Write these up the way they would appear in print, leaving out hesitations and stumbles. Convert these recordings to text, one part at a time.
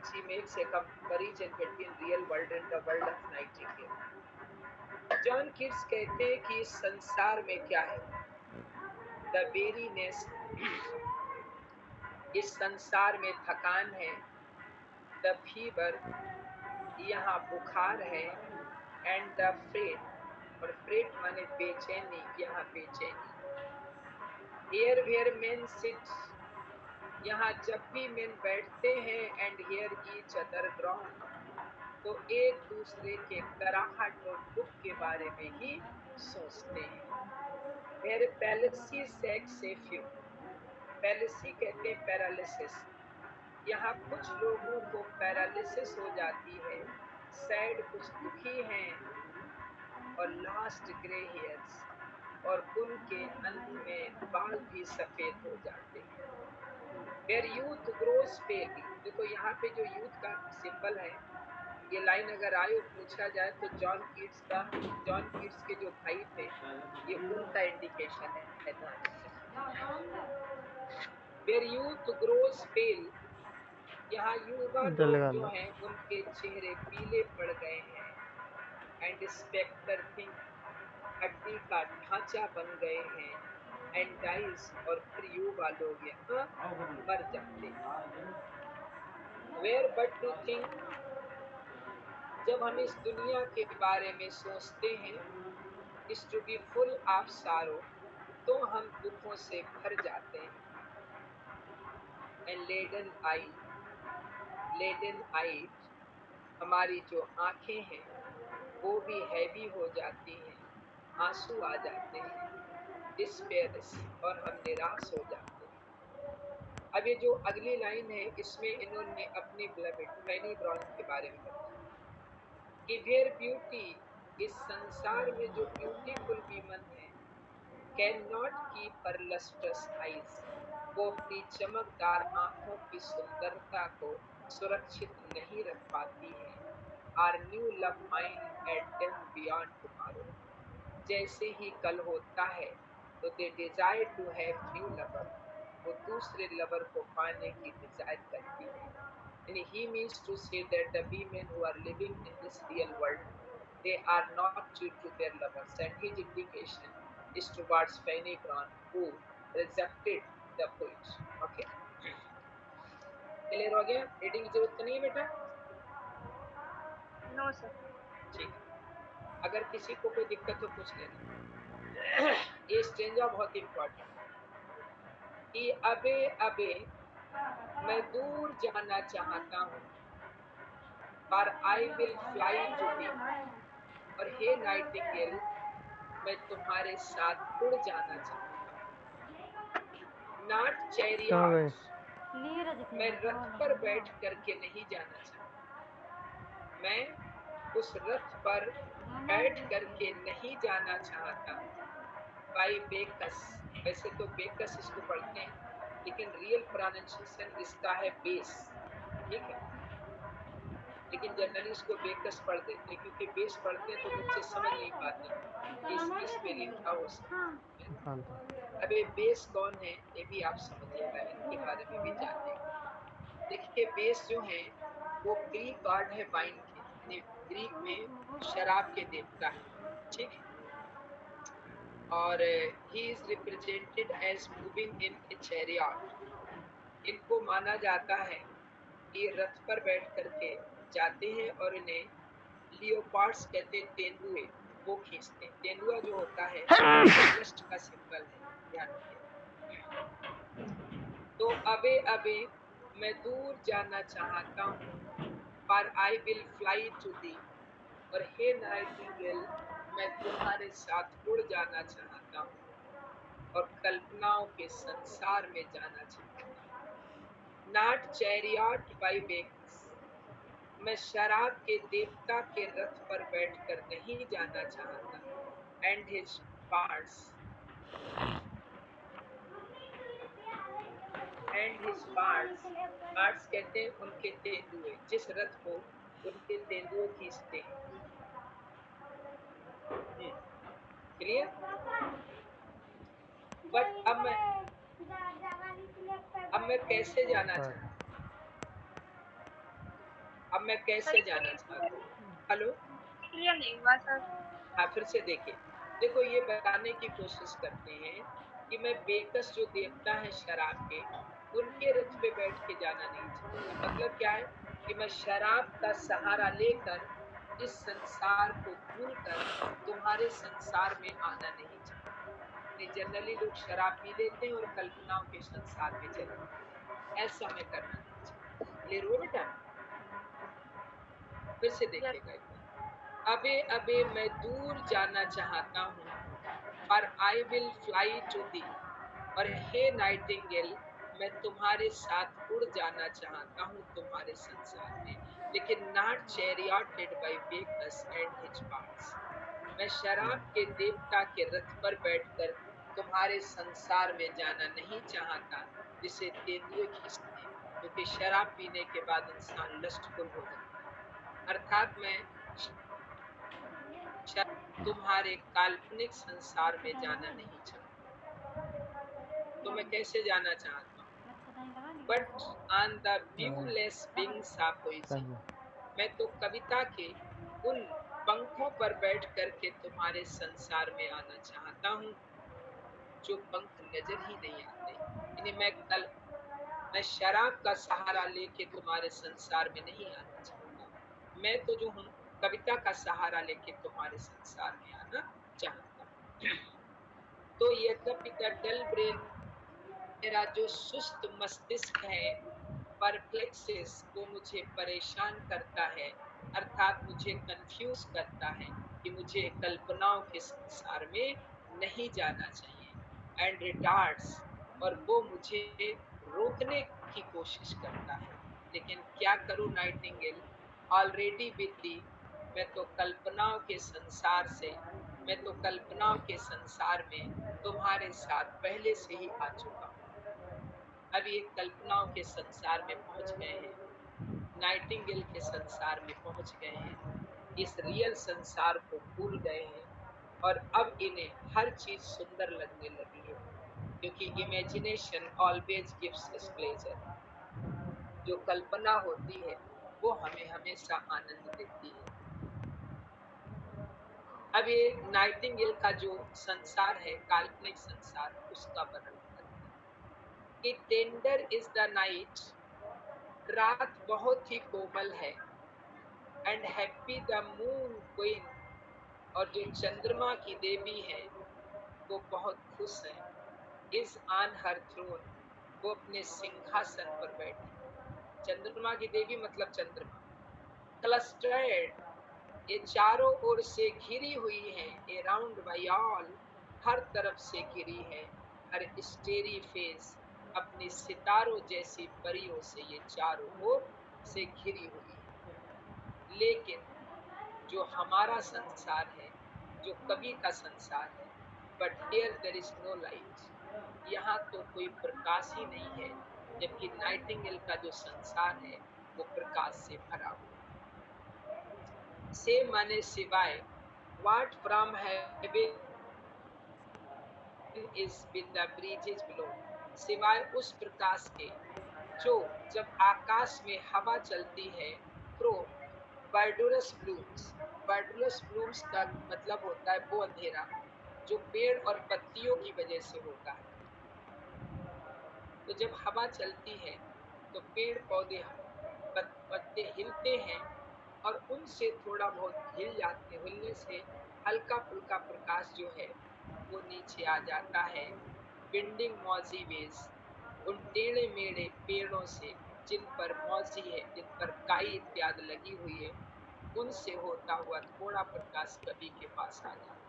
she makes a comparison between real world and the world of Nightingale. John Keats कहते हैं कि इस संसार में क्या है, द वेरीनेस, इस संसार में थकान है, द फीवर, यहाँ बुखार है, एंड द फ्रेट, और फ्रेट माने बेचैनी, यहाँ बेचैनी। हियर वेयर मेन सिट, यहाँ जब भी मेन बैठते हैं, and hear each other grown, तो एक दूसरे के कराहट और दुख के बारे में ही सोचते हैं। वेयर पैलेसी सेक्स से फ्यू, पैलेसी कहते हैं पैरालिसिस, यहाँ कुछ लोगों को पैरालिसिस हो जाती है, सैड कुछ दुखी हैं, और लास्ट ग्रे हेयर्स, और उनके अंत में बाल भी सफेद हो जाते हैं। वेयर यूथ ग्रोस पेल, देखो यहाँ पे जो यूथ का सिंबल है, ये लाइन अगर आए पूछा जाए तो जॉन कीट्स के जो भाई थे, ये उनका इंडिकेशन है, ध्यान रखें। वेयर यूथ ग्रोस पेल, यहाँ युवा लोग जो हैं उनके चेहरे पीले पड़ गए हैं, एंड स्पेक्टर थिंक, हड्डी का ढांचा बन गए हैं, एंड डाइज, और फिर युवा लोग यहाँ मर जाते हैं। वेयर बट टू थिंक, जब हम इस दुनिया के बारे में सोचते हैं, is to be full of sorrow, तो हम दुखों से भर जाते हैं। एंड लेडन आई, हमारी जो आंखें हैं वो भी हैवी हो जाती हैं, आंसू आ जाते हैं, डिस्पेयर्स, और हम निराश हो जाते हैं। अब ये जो अगली लाइन है, इसमें इन्होंने अपनी बिलवेड फैनी ब्राउन के बारे में बताया कि वेयर ब्यूटी, इस संसार में जो ब्यूटीफुल वीमन है, can not keep her lustrous eyes, वो अपनी चमकदार आंखों की सुंदरता को सुरक्षित नहीं रख पाती है। Are new love find at them beyond tomorrow, जैसे ही कल होता है तो they desire to have new lover, वो दूसरे लवर को पाने की डिजायर करती है। यानी he means to say that the women who are living in this real world, they are not true to their lovers, and his indication is towards Fanny Brown, who rejected the poet. Okay, clear हो गया? Reading की जरूरत तो नहीं है बेटा? No sir. ठीक है, अगर किसी को कोई दिक्कत हो पूछ लेना। ये स्टेंजा बहुत इंपॉर्टेंट कि अबे अबे मैं दूर जाना चाहता हूँ, पर I will fly to thee, और हे नाइटिंगेल मैं तुम्हारे साथ उड़ जाना चाहता हूँ। नॉट चैरियट, मैं रथ पर बैठ करके नहीं जाना चाहता, मैं उस रथ पर बैठ करके नहीं जाना चाहता। बाई बेकस, वैसे तो बेकस इसको पढ़ते हैं, लेकिन रियल प्रोनाउंसिएशन इसका है बेस, ठीक है, लेकिन जनरली इसको बेकस पढ़ देते हैं, क्योंकि बेस पढ़ते हैं तो बच्चे समझ नहीं पाते कि इसमें लिखा हो सकता। अब ये बेस कौन है ये भी आप समझिएगा, इनके बारे में भी जानिएगा। देखिए बेस जो है वो ग्रीक गॉड है वाइन के, यानी ग्रीक में शराब के देवता है, ठीक है, और he is represented as moving in a chariot. इनको माना जाता है कि रथ पर बैठ करके जाते हैं, और इन्हें लियोपार्ड्स कहते हैं, तेंदुए वो खींचते हैं। तेंदुआ जो होता है ट्रस्ट का सिंबल है, ध्यान रखिए। तो अबे अबे मैं दूर जाना चाहता हूँ, पर I will fly to thee, और हे नाइटिंगेल मैं तुम्हारे साथ उड़ जाना चाहता हूँ, और कल्पनाओं के संसार में जाना चाहता हूँ। नॉट चैरियट बाई बेकस, मैं शराब के देवता के रथ पर बैठकर नहीं जाना चाहता। एंड हिज पार्ट्स, पार्ट्स कहते हैं उनके तेंदुए, जिस रथ को उनके तेंदुए खींचते हैं। क्लियर? बट अब मैं कैसे जाना चाहता, अब मैं कैसे जाना चाहता हूँ? हेलो, क्लियर नहीं हुआ सर। हाँ फिर से देखिए। देखो ये बताने की कोशिश करते हैं कि मैं बेकस जो देवता है शराब के, उनके रथ पे बैठ के जाना नहीं चाहता। मतलब क्या है कि मैं शराब का सहारा लेकर इस संसार को भूल कर तुम्हारे संसार में आना नहीं चाहता। नहीं, जनरली लोग शराब पी लेते हैं और कल्पनाओं के संसार में चले जाते हैं। ऐसा मैं करना नहीं चाहता। क्लियर हुआ बेटा? फिर से यस। देखिएगा एक बार। अबे अबे मैं दूर जाना चाहता हूँ, पर I will fly to thee. और हे नाइटिंगेल, मैं तुम्हारे साथ उड़ जाना चाहता हूँ तुम्हारे संसार में, लेकिन not charioted by Bacchus and his pards. मैं शराब के देवता के रथ पर बैठकर तुम्हारे संसार में जाना नहीं चाहता, जिसे तेंदुए खींचते हैं, क्योंकि शराब पीने के बाद इंसान लस्टफुल हो जाता है। अर्थात मैं तुम्हारे काल्पनिक संसार में जाना नहीं चाहता। तो मैं कैसे जाना चाहता हूँ? But on the व्यूलेस wings of Poaceae, मैं तो कविता के उन पंखों पर बैठ करके तुम्हारे संसार में आना चाहता हूँ, जो पंख नजर ही नहीं आते। यानी मैं शराब का सहारा लेके तुम्हारे संसार में नहीं आना चाहता। मैं तो जो हूँ कविता का सहारा लेके तुम्हारे संसार में आना चाहता हूँ। तो यद्यपि द डल ब्रेन, मेरा जो सुस्त मस्तिष्क है, परप्लेक्सिस, वो मुझे परेशान करता है, अर्थात मुझे कंफ्यूज करता है कि मुझे कल्पनाओं के संसार में नहीं जाना चाहिए। एंड रिटार्ड्स, और वो मुझे रोकने की कोशिश करता है। लेकिन क्या करूं नाइटिंगेल, ऑलरेडी विद दी, मैं तो कल्पनाओं के संसार से, मैं तो कल्पनाओं के संसार में तुम्हारे साथ पहले से ही आ चुका हूँ। अब ये कल्पनाओं के संसार में पहुंच गए हैं, नाइटिंगेल के संसार में पहुंच गए हैं, इस रियल संसार को भूल गए हैं, और अब इन्हें हर चीज सुंदर लगने लगी है, क्योंकि imagination always gives us pleasure. जो कल्पना होती है वो हमें हमेशा आनंद देती है। अब ये नाइटिंगेल का जो संसार है, काल्पनिक संसार, उसका वर्णन करते हैं कि टेंडर इज द नाइट, रात बहुत ही कोमल है, and happy the moon queen, और जो चंद्रमा की देवी है वो बहुत खुश है। इज ऑन हर थ्रोन, वो अपने सिंहासन पर बैठी। चंद्रमा की देवी मतलब चंद्रमा। क्लस्टर्ड, ये चारों ओर से घिरी हुई है, अराउंड बाय ऑल, हर तरफ से घिरी है। हर स्टेरी फेस, अपनी सितारों जैसी परियों से ये चारों ओर से घिरी हुई है। लेकिन जो हमारा संसार है, जो कवि का संसार है, but here there is no light, यहाँ तो कोई प्रकाश ही नहीं है, जबकि नाइटिंगेल का जो संसार है वो प्रकाश से भरा हुआ है। से माने सिवाय, what from heaven is with the breezes below, सिवाय उस प्रकाश के जो जब आकाश में हवा चलती है, थ्रो बाइडुरस ब्लूम्स। बाइडुरस ब्लूम्स का मतलब होता है वो अंधेरा जो पेड़ और पत्तियों की वजह से होता है। तो जब हवा चलती है तो पेड़ पौधे, पत्ते हिलते हैं, और उनसे थोड़ा बहुत हिल जाते, हिलने से हल्का फुल्का प्रकाश जो है वो नीचे आ जाता है। बिंडिंग मौजी वेज, उन टेढ़े मेढ़े पेड़ों से जिन पर मौजी है, जिन पर काई इत्यादि लगी हुई है, उनसे होता हुआ थोड़ा प्रकाश कवि के पास आ जाता है।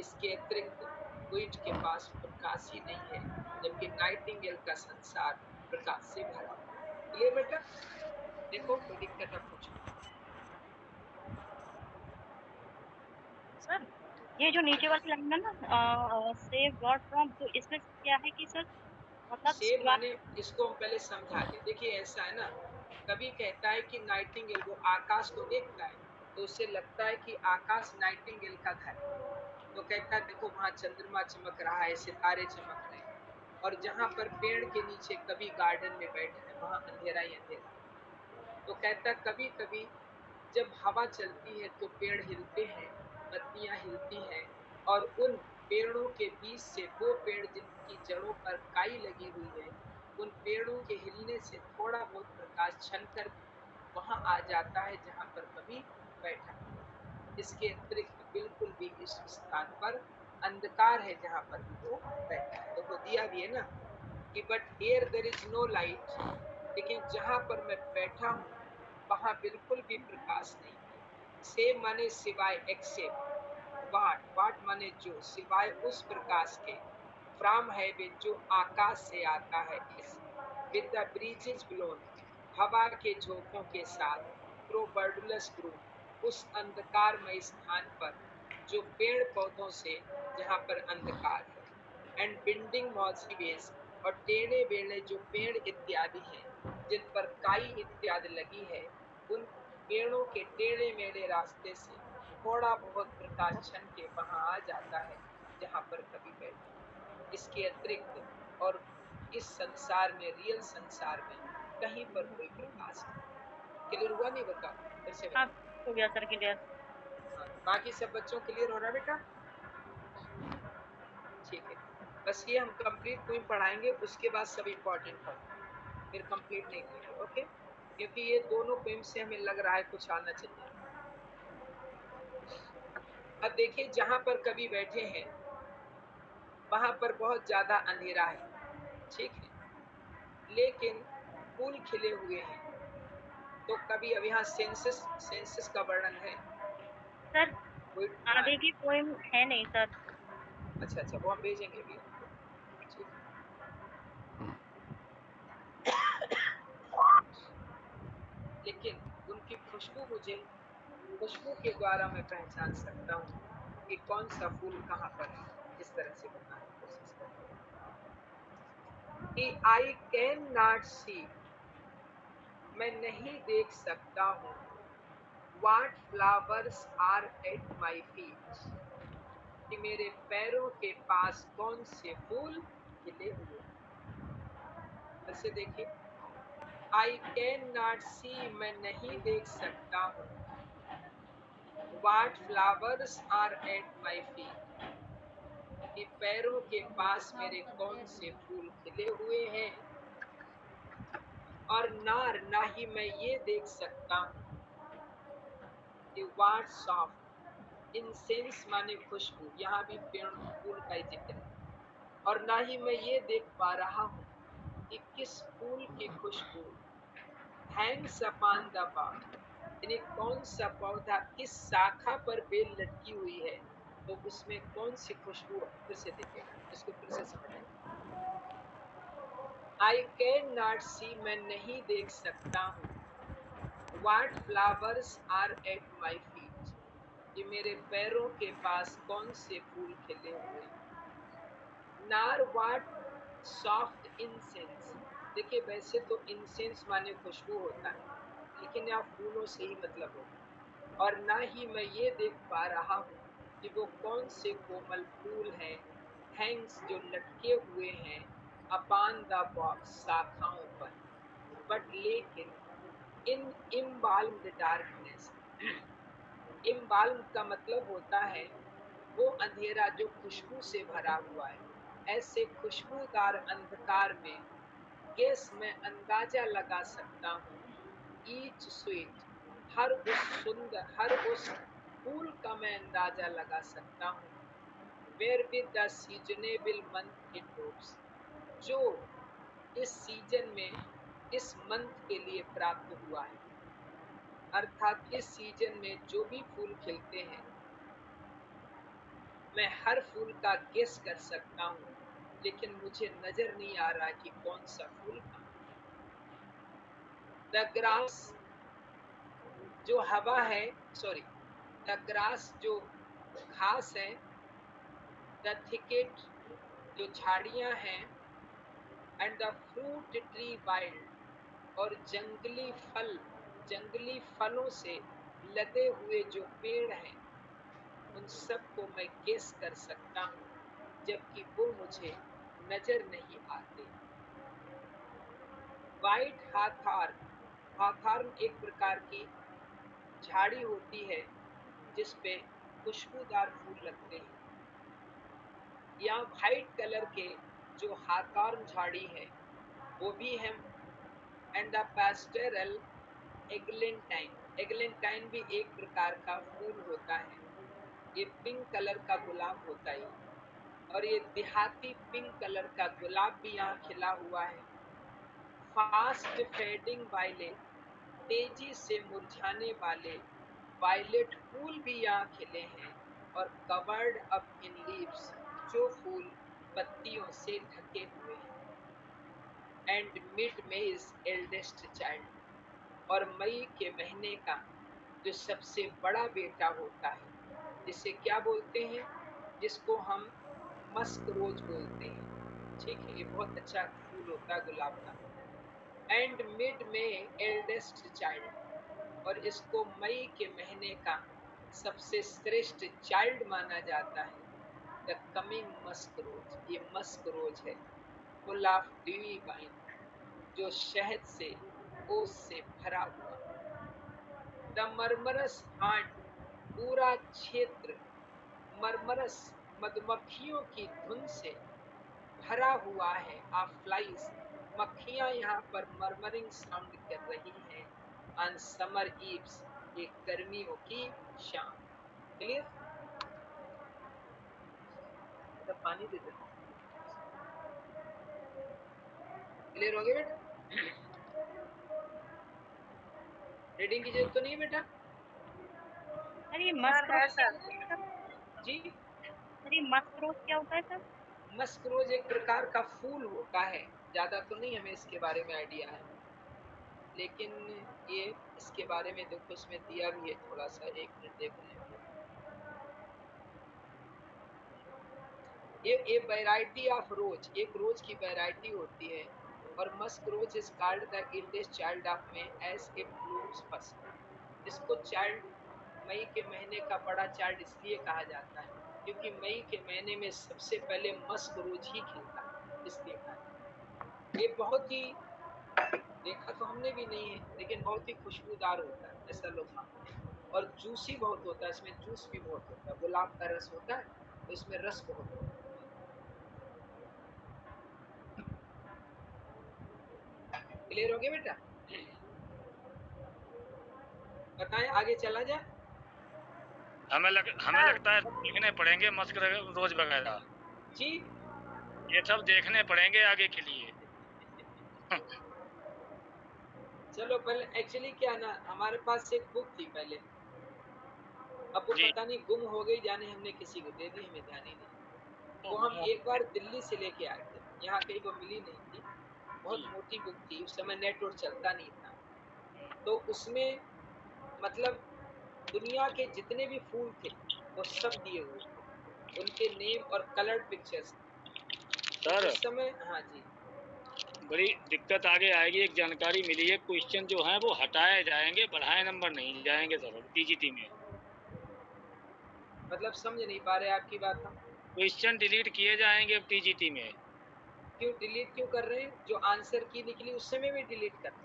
इसके अतिरिक्त क्विट के पास प्रकाश ही नहीं है, जबकि नाइटिंगेल का संसार प्रकाश से भरा हुआ है। क्लियर बेटा? देखो कोई दिक्कत है पूछो। सर, ये जो नीचे वाली लाइन है ना, सेव गॉड फ्रॉम, तो इसमें क्या है कि सर, मतलब सेब सिवा। माने, इसको हम पहले समझा ले। देखिए ऐसा है ना, कभी कहता है कि नाइटिंगेल वो आकाश को देखता है, तो उसे लगता है कि आकाश नाइटिंगेल का घर है। तो कहता है देखो वहां चंद्रमा चमक रहा है, सितारे चमक रहे हैं, और जहां पर पेड़ के नीचे कभी गार्डन में बैठा है वहां अंधेरा ही अंधेरा। तो कहता कभी कभी जब हवा चलती है तो पेड़ हिलते हैं, पत्तियां हिलती हैं, और उन पेड़ों के बीच से वो पेड़ जिनकी जड़ों पर काई लगी हुई है, उन पेड़ों के हिलने से थोड़ा बहुत प्रकाश छन कर वहां आ जाता है जहां पर कभी बैठा। इसके अतिरिक्त बिल्कुल भी इस स्थान पर अंधकार है जहां पर भी वो बैठा है। तो वो दिया भी है ना कि but here there is no light, लेकिन जहां पर मैं बैठा हूँ वहां बिल्कुल भी प्रकाश नहीं है। सेम माने सिवाय, एक्सेप्ट वाट माने जो, सिवाय उस प्रकाश के, फ्रॉम हेवन जो आकाश से आता है, इस विद द ब्रीजेज ब्लोन हवा के झोंकों के साथ, थ्रू बर्डुलस ग्रुप उस अंधकारमय स्थान पर जो पेड़ पौधों से, जहां पर अंधकार है, एंड बिल्डिंग मॉसिवेस और टेढ़े बेढ़े जो पेड़ इत्यादि हैं जिन पर काई इत्यादि लगी है, उन पेड़ों के टेढ़े मेढ़े रास्ते से थोड़ा बहुत प्रकाश छन के वहां आ जाता है जहां पर कभी बैठा। इसके अतिरिक्त और इस संसार में, रियल संसार में कहीं पर कोई प्रकाश नहीं। क्लियर हुआ नहीं? बताओ, फिर से हाँ, बताओ। हो गया सर क्लियर। हाँ, बाकी सब बच्चों क्लियर हो रहा है बेटा? ठीक है, बस ये हम कंप्लीट पोइम पढ़ाएंगे, उसके बाद सब इम्पोर्टेंट पढ़ेंगे, फिर कंप्लीट नहीं करेंगे, ओके? क्योंकि ये दोनों पोइम से हमें लग रहा है कुछ आना चाहिए। अब देखिए, जहां पर कभी बैठे हैं वहां पर बहुत ज्यादा अंधेरा है, ठीक है, लेकिन फूल खिले हुए हैं। तो कभी अब यहाँ सेंसस सेंसस का वर्णन है सर कोई? हाँ, आगे की पोएम है नहीं सर। अच्छा अच्छा, वो हम भेजेंगे अभी आपको, ठीक है। लेकिन उनकी खुशबू, मुझे खुशबू के द्वारा मैं पहचान सकता हूँ कि कौन सा फूल कहाँ पर है। इस तरह से बताने की कोशिश करते हैं कि आई कैन नॉट सी, मैं नहीं देख सकता हूँ, what flowers are at my feet, कि मेरे पैरों के पास कौन से फूल खिले हुए। फिर से देखिए, आई कैन नॉट सी, मैं नहीं देख सकता हूँ, what flowers are at my feet, कि पैरों के पास मेरे कौन से फूल खिले हुए हैं। और नार, ना ही मैं ये देख सकता हूँ कि व्हाट सॉफ्ट इंसेंस माने खुशबू, यहाँ भी पेड़ फूल का ही जिक्र है। और ना ही मैं ये देख पा रहा हूँ कि किस फूल की खुशबू हैंग्स अपॉन द बाग, यानी कौन सा पौधा किस शाखा पर बेल लटकी हुई है, तो उसमें कौन सी खुशबू। फिर से देखिएगा, इसको फिर से समझेंगे। आई कैन नॉट सी, मैं नहीं देख सकता हूँ, what flowers are at my feet, कि मेरे पैरों के पास कौन से फूल खिले हुए हैं। नार व्हाट सॉफ्ट इंसेंस, देखिए वैसे तो इंसेंस माने खुशबू होता है, लेकिन यहाँ फूलों से ही मतलब होगा। और ना ही मैं ये देख पा रहा हूँ कि वो कौन से कोमल फूल हैं, हैंग्स जो लटके हुए हैं, अपान द बॉक्स शाखाओं पर, बट लेकिन इन इम्बाल्म्ड डार्कनेस, इम्बाल्म का मतलब होता है वो अंधेरा जो खुशबू से भरा हुआ है। ऐसे खुशबूदार अंधकार में गेस मैं अंदाजा लगा सकता हूँ, ईच स्वीट, हर उस सुंदर, हर उस फूल का मैं अंदाजा लगा सकता हूँ, where with the seasonable month it drops, जो इस सीजन में, इस मंथ के लिए प्राप्त हुआ है। अर्थात इस सीजन में जो भी फूल खिलते हैं, मैं हर फूल का गेस कर सकता हूँ, लेकिन मुझे नजर नहीं आ रहा कि कौन सा फूल कहाँ। द ग्रास, जो हवा है, सॉरी, द ग्रास जो घास है, द थिकेट जो झाड़ियां हैं, and the fruit tree wild, और जंगली फल, जंगली फलों से लदे हुए जो पेड़ हैं, उन सबको मैं गेस कर सकता हूँ, जबकि वो मुझे नजर नहीं आते। वाइट हाथार, हाथार्न एक प्रकार की झाड़ी होती है जिस पे खुशबूदार फूल लगते हैं। या वाइट कलर के जो हाथार्न झाड़ी है वो भी है। एंड द पेस्टरल एग्लेंटाइन, एग्लेंटाइन भी एक प्रकार का फूल होता है। ये पिंक कलर का गुलाब होता है और ये देहाती पिंक कलर का गुलाब भी यहाँ खिला हुआ है। फास्ट फेडिंग वायलेट, तेजी से मुरझाने वाले वायलेट फूल भी यहाँ खिले हैं और कवर्ड अप इन लीव्स, जो फूल पत्तियों से ढके हुए हैं। एंड मिड में इज एल्डेस्ट चाइल्ड, और मई के महीने का जो सबसे बड़ा बेटा होता है, जिसे क्या बोलते हैं, जिसको हम मस्क रोज बोलते हैं। ठीक है, ये बहुत अच्छा फूल होता है गुलाब का। एंड मिड में एल्डेस्ट चाइल्ड, और इसको मई के महीने का सबसे श्रेष्ठ चाइल्ड माना जाता है। द कमिंग मस्क रोज, ये मस्क रोज है, फुल ऑफ ड्यूई वाइन, जो शहद से, ओस से भरा हुआ। द मरमरस हांट, पूरा क्षेत्र मरमरस मधुमक्खियों की धुन से भरा हुआ है। ऑफ फ्लाइज, मक्खियां यहाँ पर मरमरिंग साउंड कर रही हैं। ऑन समर ईव्स, एक गर्मियों की शाम। क्लियर? तो पानी दे दे। क्लियर हो गया बेटा? रीडिंग की जरूरत तो नहीं बेटा? सर ये मस्क रोज क्या होता है सर? जी, सर ये मस्क रोज क्या होता है सर? मस्क रोज एक प्रकार का फूल होता है, ज्यादा तो नहीं हमें इसके बारे में आइडिया है, लेकिन ये इसके बारे में देखो इसमें दिया भी है थोड़ा सा, एक मिनट देख रहे हैं। ये वैरायटी ऑफ रोज, एक रोज की वैरायटी होती है। और musk rose is called the eldest child of May as it blooms first. इसको चाइल्ड, मई के महीने का बड़ा चाइल्ड इसलिए कहा जाता है क्योंकि मई के महीने में सबसे पहले मस्क रोज ही खिलता है, इसलिए कहा जाता है। ये बहुत ही, देखा तो हमने भी नहीं है, लेकिन बहुत ही खुशबूदार होता है, ऐसा लोग मानते हैं। और जूसी बहुत होता है, इसमें जूस भी बहुत होता है, गुलाब का रस होता है तो इसमें रस बहुत होता है। क्लियर हो गया बेटा? बताएं, आगे चला जाए? हमें लगता है देखने पड़ेंगे मस्क रोज वगैरह जी, ये सब देखने पड़ेंगे आगे के लिए। चलो पहले एक्चुअली क्या ना, हमारे पास एक बुक थी पहले, अब वो जी पता नहीं गुम हो गई, जाने हमने किसी को दे दी, हमें ध्यान ही नहीं। वो हम एक बार दिल्ली से लेके आए थे, यहाँ कहीं वो मिली नहीं थी। बहुत जी मोटी बुक थी, उस समय नेट और चलता नहीं था, तो उसमें मतलब दुनिया के जितने भी फूल थे वो सब दिए हुए थे, उनके नेम और कलर्ड पिक्चर्स। तो सर, उस समय, हाँ जी, बड़ी दिक्कत आगे आएगी। एक जानकारी मिली है, क्वेश्चन जो है वो हटाए जाएंगे, बढ़ाए नंबर नहीं जाएंगे सर टीजीटी में। मतलब समझ नहीं पा रहे आपकी बात हम। क्वेश्चन डिलीट किए जाएंगे अब टीजीटी में। क्यों डिलीट क्यों कर रहे हैं? जो आंसर की निकली उस समय भी डिलीट कर रहे हैं?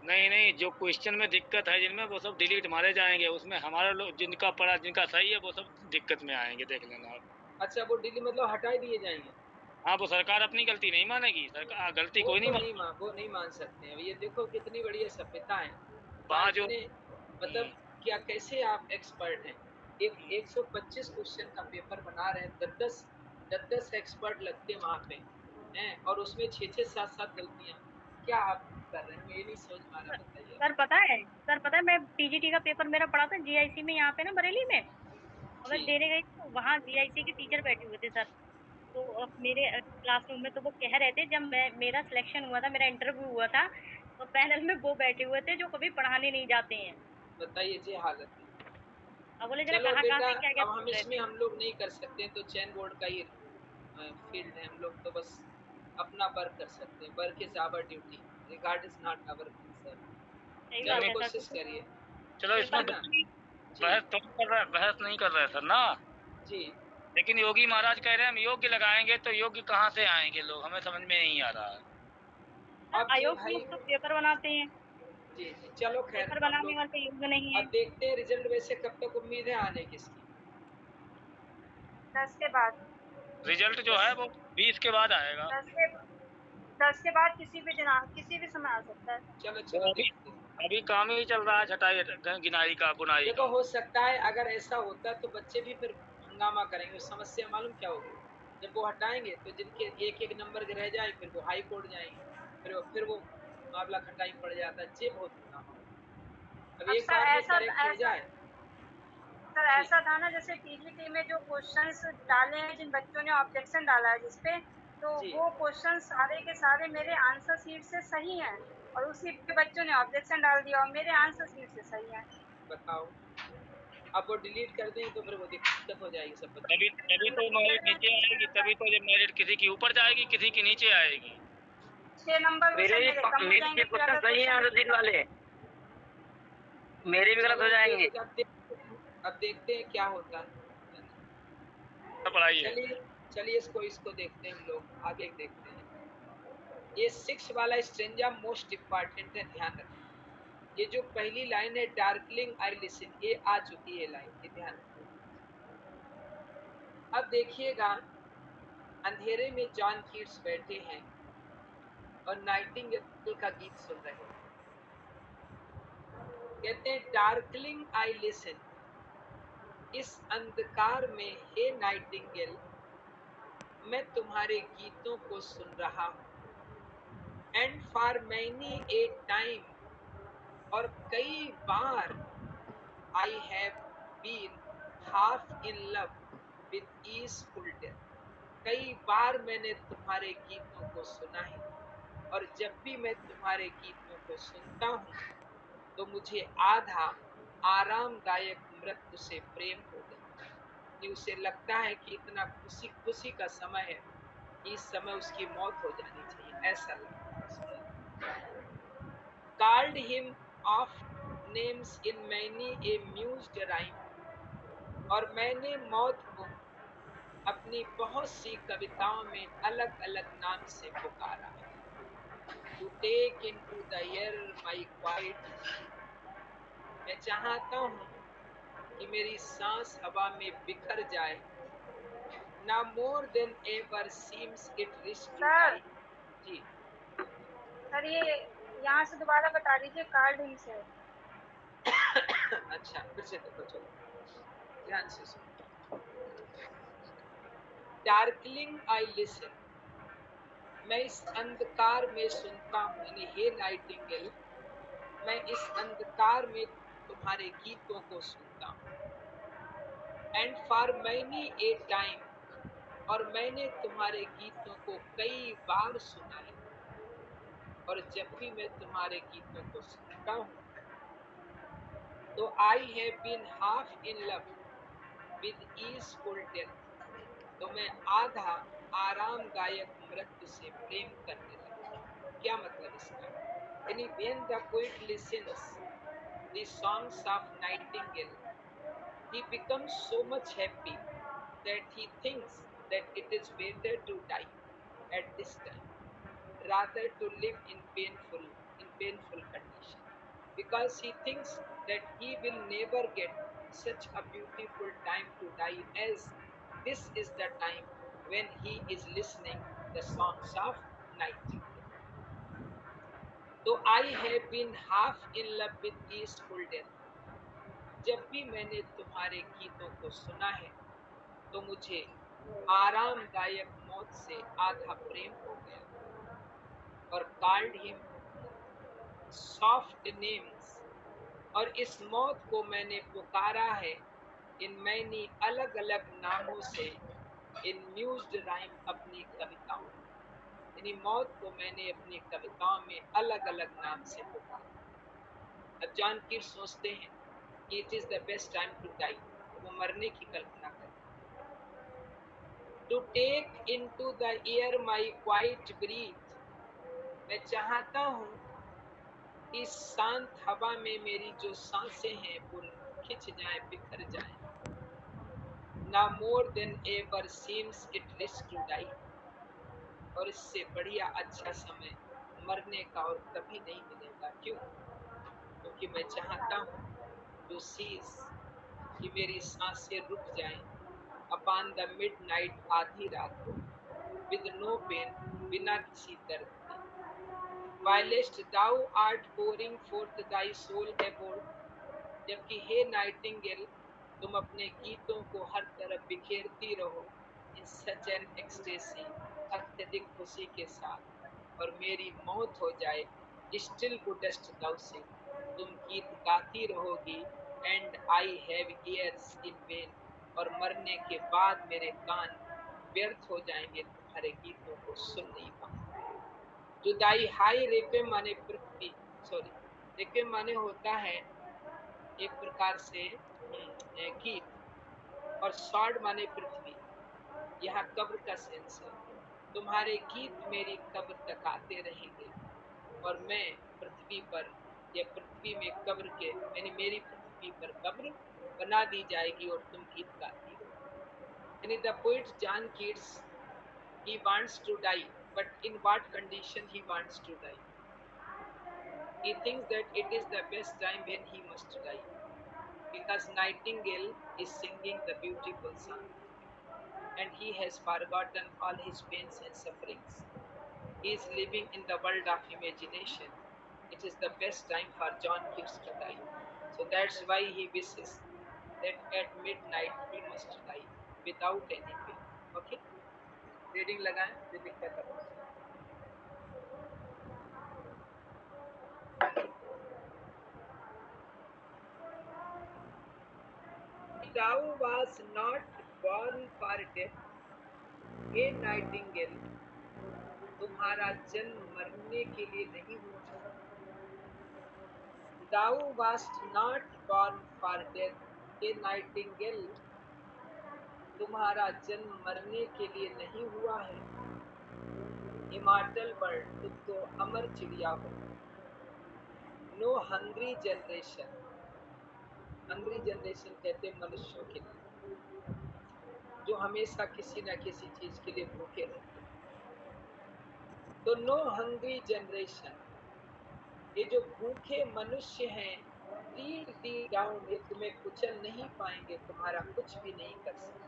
नहीं, जो क्वेश्चन में दिक्कत है जिनमें, वो सब डिलीट मारे जाएंगे। उसमें हमारा लोग जिनका पढ़ा, जिनका सही है, वो सब दिक्कत में आएंगे, देख लेना आप। अच्छा, वो डिलीट मतलब हटा दिए जाएंगे? हाँ, वो सरकार अपनी गलती नहीं मानेगी, सरकार गलती वो कोई नहीं तो नहीं मानेगी। वो नहीं मान सकते हैं। ये देखो कितनी बड़ी सभ्यता है, वहाँ वहाँ जो इतने, मतलब क्या, कैसे आप एक्सपर्ट हैं? एक 125 क्वेश्चन का पेपर बना रहे हैं, 10 एक्सपर्ट लगते हैं वहाँ पे हैं, और उसमें 6 7 गलतियाँ। क्या आप कर रहे हैं? मैं ये नहीं समझ पा रहा, बताइए। सर पता है मैं टीजीटी का पेपर मेरा पढ़ा था जीआईसी में, यहाँ पे ना बरेली में, और मैं जी, देने गई तो वहाँ जीआईसी के टीचर बैठे हुए थे सर। तो अब मेरे क्लासरूम में तो वो कह रहे थे, जब मेरा सिलेक्शन हुआ था, मेरा इंटरव्यू हुआ था, तो पैनल में वो बैठे हुए थे जो कभी पढ़ाने नहीं जाते हैं। बताइए जी, हालत है। अब बोले जरा चलो कहाँ बेटा, से क्या क्या अब हम पूछ रहे इसमें थे। हम लोग नहीं कर सकते, तो चैन बोर्ड का ही फील्ड है, हम लोग तो बस अपना वर्क कर सकते हैं। Work is our duty, regard is not our concern. सही चलो बात नहीं, है सर, कोशिश तो करिए, चलो इसमें है ना? जी, बहस नहीं कर रहे सर ना। जी, लेकिन योगी महाराज कह रहे हैं हम योग्य लगाएंगे, तो योग्य कहाँ से आएंगे लोग, हमें समझ में नहीं आ रहा है। सर अब जी आयोग के भाई, लोग तो पेपर बनाते हैं। जी जी, चलो खैर पेपर हम बनाने लोग वाले युग नहीं है। अब देखते हैं रिजल्ट। वैसे कब तक उम्मीद है आने की इसकी? 10 के बाद। रिजल्ट जो है वो 20 के बाद आएगा। 10 के बाद किसी भी दिन किसी भी समय आ सकता है। चलो वो चलो अभी देखते हैं। अभी काम ही चल रहा है, छटाई गिनाई का, बुनाई देखो का। हो सकता है अगर ऐसा होता तो बच्चे भी फिर हंगामा करेंगे। समस्या मालूम क्या होगी? जब वो हटाएंगे तो जिनके एक एक नंबर के रह जाए फिर वो हाई कोर्ट जाएंगे, फिर वो मामला खटाई पड़ जाता है। ये बहुत हंगामा होगा। अब अब एक सर बार में ऐसा करेक्ट हो ऐसा जाए। सर जी ऐसा था ना, जैसे टीजीटी में जो क्वेश्चंस डाले हैं, जिन बच्चों ने ऑब्जेक्शन डाला है जिसपे, तो जी वो क्वेश्चन सारे के सारे मेरे आंसर शीट से सही हैं, और उसी पे बच्चों ने ऑब्जेक्शन डाल दिया और मेरे आंसर शीट से सही है। बताओ। अब वो डिलीट कर दें तो फिर वो दिक्कत हो जाएगी सब बच्चों तभी तभी तो मेरिट नीचे आएगी, तभी तो ये मेरिट किसी की ऊपर जाएगी, किसी की नीचे आएगी। 6 नंबर मेरे सर भी मेरे कम हो मेरे जाएंगे भी फिर क्वेश्चन अगर सही हैं क्वेश्चन। दिल वाले, मेरे को। भी गलत हो चलो जाएंगे। देखो अब देखते हैं क्या होता है। पढ़ाई है। चलिए चलिए इसको इसको देखते हैं, हम लोग आगे देखते हैं। ये 6 वाला स्ट्रेंजा मोस्ट इम्पॉर्टेंट है, ध्यान रखना। ये जो पहली लाइन है डार्कलिंग आई लिसन, ये आ चुकी है लाइन, ये ध्यान रखना। अब देखिएगा, अंधेरे में जॉन कीट्स बैठे हैं और नाइटिंगेल का गीत सुन रहे हैं। कहते हैं डार्कलिंग आई लिसन, इस अंधकार में हे नाइटिंगेल मैं तुम्हारे गीतों को सुन रहा हूँ। And for many a time, और कई बार, I have been half in love with easeful, कई बार मैंने तुम्हारे गीतों को सुना है, और जब भी मैं तुम्हारे गीतों को सुनता हूँ तो मुझे आधा आरामदायक मृत्यु से प्रेम हो गया। उसे लगता है कि इतना खुशी खुशी का समय है, इस समय उसकी मौत हो जानी चाहिए, ऐसा लगता है। Called him of names in many a mused rhyme, और मैंने मौत को अपनी बहुत सी कविताओं में अलग अलग नाम से पुकारा है। To take into the air my quiet, मैं चाहता हूँ कि मेरी सांस हवा में बिखर जाए। Now more than ever seems it risk to sir die। जी सर ये यहाँ से दोबारा बता दीजिए, कार्ड हिम से। अच्छा फिर से देखो, चलो ध्यान से सुनो। डार्कलिंग आई लिसन, मैं इस अंधकार में सुनता हूँ, यानी हे नाइटिंगेल मैं इस अंधकार में तुम्हारे गीतों को सुनता हूँ। And for many a time, और मैंने तुम्हारे गीतों को कई बार सुना है, और जब भी मैं तुम्हारे गीतों को सुनता हूँ तो I have been half in love with easeful, तो मैं आधा आरामदायक मृत्यु से प्रेम करने लगा। क्या मतलब इसका? यानी when the poet listens the songs of nightingale, he becomes so much happy that he thinks that it is better to die at this time rather to live in painful condition, because he thinks that he will never get such a beautiful time to die, as this is the time when he is listening the songs of nightingale. तो I have been half in love with easeful death, जब भी मैंने तुम्हारे गीतों को सुना है तो मुझे आरामदायक मौत से आधा प्रेम हो गया। और कॉल्ड हिम सॉफ्ट नेम्स, और इस मौत को मैंने पुकारा है इन मैनी अलग अलग नामों से, इन म्यूज्ड राइम अपनी कविताओं में, यानी मौत को मैंने अपनी कविताओं में अलग अलग नाम से पुकारा। अब जॉन कीट्स सोचते हैं कि it is the best time to die, वो मरने की कल्पना करते हैं। To take into the air my quiet breath, मैं चाहता हूँ इस शांत हवा में मेरी जो सांसें हैं वो खिंच जाएं, बिखर जाएं। ना more than ever seems it risk to die, और इससे बढ़िया अच्छा समय मरने का और कभी नहीं मिलेगा। क्यों? क्योंकि मैं चाहता हूँ टू सीज कि मेरी सांसें रुक जाएं अपॉन द मिडनाइट, आधी रात को, विद नो पेन, बिना किसी दर्द के। Whilst thou art pouring forth thy soul abroad, जबकि हे नाइटिंगेल तुम अपने गीतों को हर तरफ बिखेरती रहो इन सच एन एक्सटेसी, अत्यधिक खुशी के साथ, और मेरी मौत हो जाए स्टिल वुडस्ट दाउ सिंग, तुम गीत गाती रहोगी and I have years in when, और मरने के बाद मेरे कान व्यर्थ हो जाएंगे तुम्हारे गीतों को सुन नहीं पाऊंगा। जुदाई हाई रेक्विएम माने पृथ्वी, सॉरी रेक्विएम माने होता है एक प्रकार से गीत, और सॉर्ड माने पृथ्वी, यहाँ कब्र का सेंस है। तुम्हारे गीत मेरी कब्र तक आते रहेंगे और मैं पृथ्वी पर या पृथ्वी में कब्र के यानी मेरी पृथ्वी पर कब्र बना दी जाएगी और तुम गीत गाती रहो। यानी the poet John Keats, he wants to die, but in what condition he wants to die? He thinks that it is the best time when he must die, because Nightingale is singing the beautiful song, and he has forgotten all his pains and sufferings. He is living in the world of imagination. It is the best time for John Keats to die. So that's why he wishes that at midnight he must die without any pain. Okay? Reading लगाएं, जो दिक्कत है। Thou was not born for death, हे nightingale तुम्हारा जन्म मरने के लिए नहीं हुआ है। Thou wast not born for death, हे नाइटिंगेल तुम्हारा जन्म मरने के लिए नहीं हुआ है। इमॉर्टल बर्ड, तुम तो अमर चिड़िया हो। No hungry generation, hungry generation कहते हैं मनुष्यों के लिए जो हमेशा किसी न किसी चीज के लिए भूखे रहते हैं। तो नो हंग्री जनरेशन, ये जो भूखे मनुष्य हैं, रीड दी डाउन, ये तुम्हें कुचल नहीं पाएंगे, तुम्हारा कुछ भी नहीं कर सकते।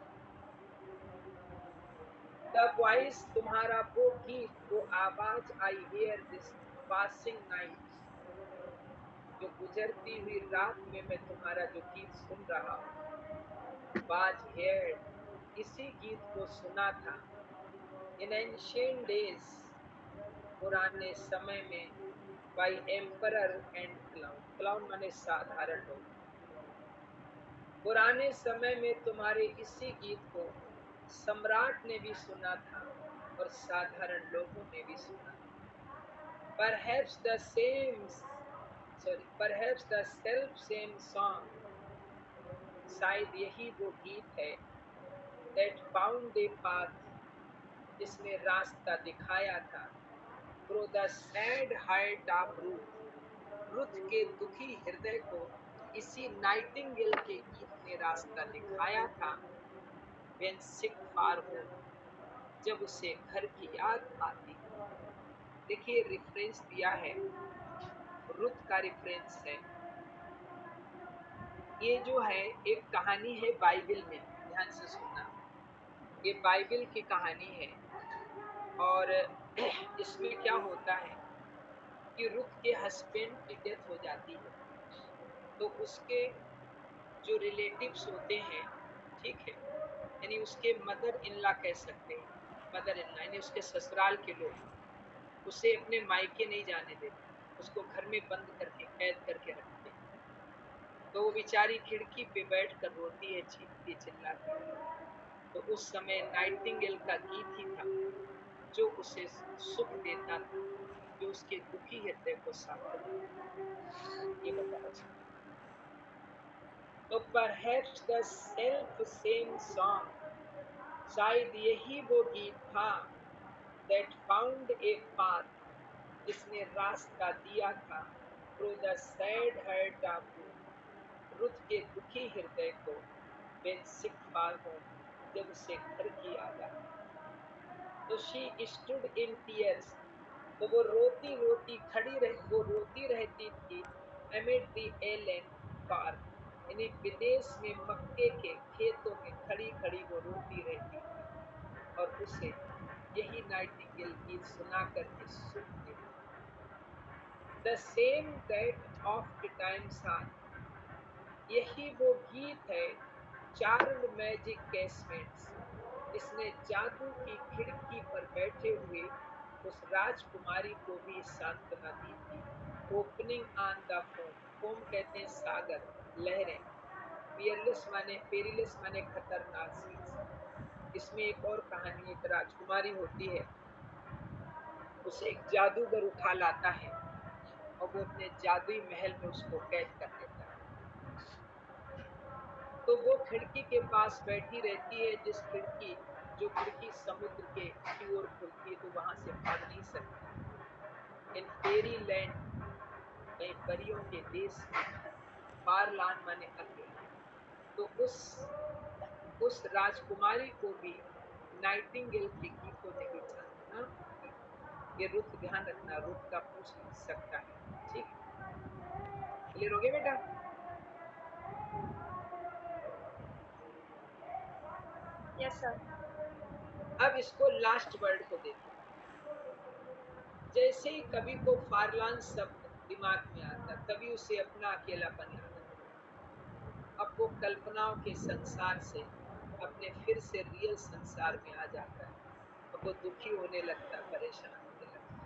द वॉइस, तुम्हारा वो गीत, वो आवाज, I hear this passing night, जो गुजरती हुई रात में मैं तुम्हारा जो गीत सुन रहा हूँ, वाज हियर, इसी गीत को सुना था इन एंशिएंट डेज, पुराने समय में, by emperor and clown, clown माने साधारण लोग, पुराने समय में तुम्हारे इसी गीत को सम्राट ने भी सुना था और साधारण लोगों ने भी सुना। Perhaps the same, sorry, perhaps the self same song, शायद यही वो गीत है, that found a path, जिसने रास्ता दिखाया था, through the sad heart of Ruth, Ruth के दुखी हृदय को इसी नाइटिंगेल के गीत ने रास्ता दिखाया था। when sick far home, जब उसे घर की याद आती। देखिए रेफरेंस दिया है, रुथ का रेफरेंस है। ये जो है एक कहानी है बाइबल में, ध्यान से सुनना, ये बाइबल की कहानी है और इसमें क्या होता है कि रुथ के हस्बैंड की डेथ हो जाती है, तो उसके जो रिलेटिव्स होते हैं, ठीक है, यानी उसके मदर इन लॉ कह सकते हैं, मदर इन लॉ यानी उसके ससुराल के लोग उसे अपने मायके नहीं जाने देते, उसको घर में बंद करके कैद करके रखते हैं। तो वो बेचारी खिड़की पे बैठ कर रोती है, चीखती चिल्लाती है। तो उस समय नाइटिंगेल का गीत ही था जो उसे सुख देता था, जो उसके दुखी हृदय को सांत्वना, ये बताना चाहता। तो perhaps the self same song, शायद यही वो गीत था, दैट फाउंड ए पाथ, जिसने रास्ता दिया था, through the sad heart of Ruth के दुखी हृदय को, when sick far home, जब उसे घर की याद आई। तो she stood in tears, तो वो रोती रोती खड़ी रह वो रोती रहती थी amid the alien farm, यानी विदेश में मक्के के खेतों में खड़ी खड़ी वो रोती रहती थी और उसे यही नाइटिंगेल गीत सुना करके सुख देती। The same that of the times are, यही वो गीत है चार्ल्ड मैजिक कैसमेट्स, इसने जादू की खिड़की पर बैठे हुए उस राजकुमारी को भी सांत्वना दी थी। Opening on the foam, foam कहते हैं सागर, लहरें। पियरलेस माने पेरिलेस माने खतरनाक चीज। इसमें एक और कहानी, एक राजकुमारी होती है, उसे एक जादूगर उठा लाता है और वो अपने जादुई महल में उसको कैद कर लेता है। तो वो खिड़की के पास बैठी रहती है, जो खिड़की समुद्र के की ओर खुलती है, तो वहां से भाग नहीं सकती। इन फेरी लैंड, कहीं परियों के देश में, फारलान माने अकेला, तो उस राजकुमारी को भी नाइटिंगेल के गीतों ने भी सांत्वना दी। ये रुत ध्यान रखना, रुत का पूछ सकता है, ठीक है? क्लियर हो गया बेटा? Yes sir. अब इसको लास्ट वर्ड को देखो। जैसे ही कवि को फारलान शब्द दिमाग में आता, तभी उसे अपना अकेलापन याद आता। अब वो कल्पनाओं के संसार से अपने फिर से रियल संसार में आ जाता है। अब वो दुखी होने लगता है, परेशान होने लगता है।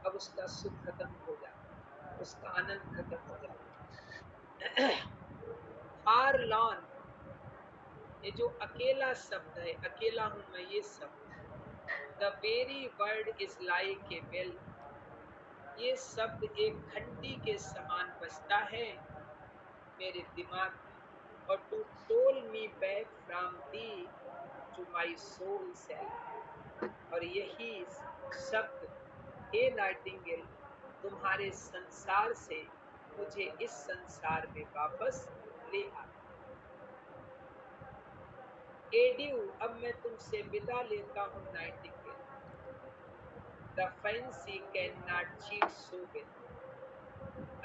अब उसका सुख खत्म हो जाता है, उसका आनंद खत्म हो जाता है। फारलॉन, ये जो अकेला शब्द है, अकेला हूं मैं, ये शब्द, the very word is like a bell, ये शब्द एक घंटी के समान बजता है मेरे दिमाग में, और to toll me back from thee to my sole self, और यही शब्द, हे नाइटिंगेल, तुम्हारे संसार से मुझे इस संसार में वापस ले आ। एड्यू, अब मैं तुमसे विदा लेता हूँ Nightingale, the fancy can not cheat so well,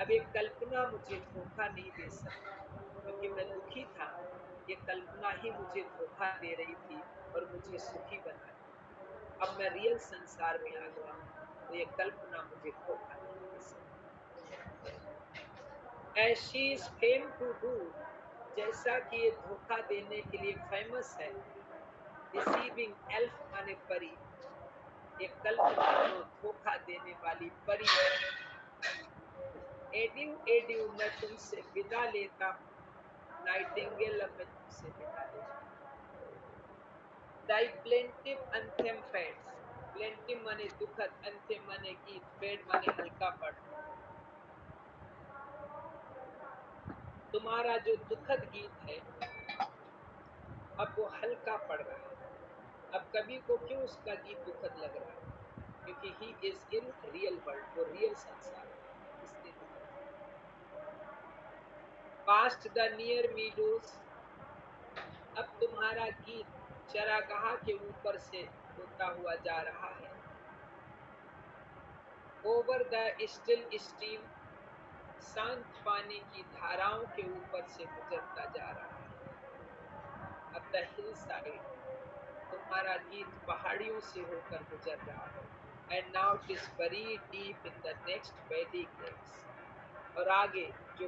अब एक कल्पना मुझे धोखा नहीं दे सकती, क्योंकि मैं दुखी था, ये कल्पना ही मुझे धोखा दे रही थी और मुझे सुखी बना दिया। अब मैं रियल संसार में आ गया हूँ, तो ये कल्पना मुझे धोखा नहीं दे सकती। As she is famed to do, जैसा कि ये धोखा देने के लिए फेमस है, डिसीविंग एल्फ माने परी, एक कल्पना को धोखा देने वाली परी है। एड्यू एड्यू, मैं तुमसे विदा लेता हूँ नाइटिंगेल, अब मैं तुमसे विदा लेता हूँ। दाई प्लेंटिव अंथेम फेड्स, प्लेंटिव माने दुखद, अंथेम माने गीत, फेड माने हल्का पड़ना। तुम्हारा जो दुखद गीत है अब वो हल्का पड़ रहा है। अब कवि को क्यों उसका गीत दुखद लग रहा है? क्योंकि he is in real world, वो रियल संसार है, इसलिए दुखद। पास्ट द नियर मीडोज, अब तुम्हारा गीत चरागाह के ऊपर से होता हुआ जा रहा है। ओवर द स्टिल स्ट्रीम, शांत पानी की धाराओं के ऊपर से गुजरता जा रहा है। अब द हिल साइड, तुम्हारा गीत पहाड़ियों से होकर गुजर रहा है। And now it is very deep in the next valley glades, और आगे जो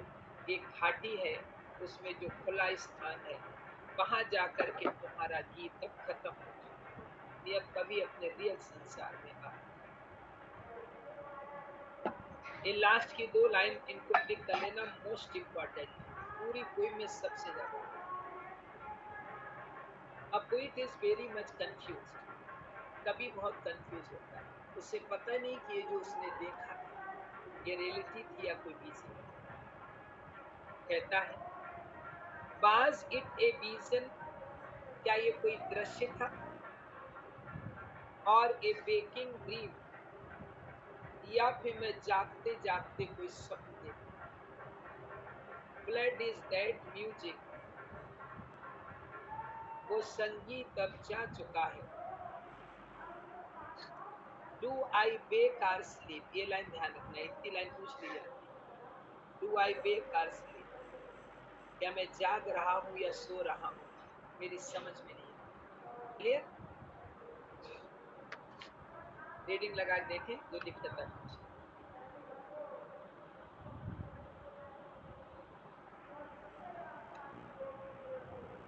एक घाटी है, उसमें जो खुला स्थान है, वहां जाकर के तुम्हारा गीत अब खत्म होगा। ये अब कभी अपने रियल संसार में आ। ये लास्ट की दो लाइन इनको टिक कर लेना, मोस्ट इंपॉर्टेंट, पूरी पोइम में सबसे ज्यादा। A poet is very much confused, कभी बहुत कंफ्यूज होता है, उसे पता नहीं कि ये जो उसने देखा ये रियलिटी थी या कोई विजन। कहता है, वाज इट ए विजन, क्या ये कोई दृश्य था, और ए वेकिंग ड्रीम, या फिर मैं जागते जागते कोई स्वप्न देखता। ब्लड इज दैट म्यूजिक, वो संगीत अब जा चुका है। Do I wake or sleep, ये लाइन ध्यान रखना, इतनी लाइन पूछ ली जाती है। डू आई वेक और स्लीप, क्या मैं जाग रहा हूँ या सो रहा हूँ, मेरी समझ में नहीं है। क्लियर? रीडिंग लगा के देखें जो दिक्कत है।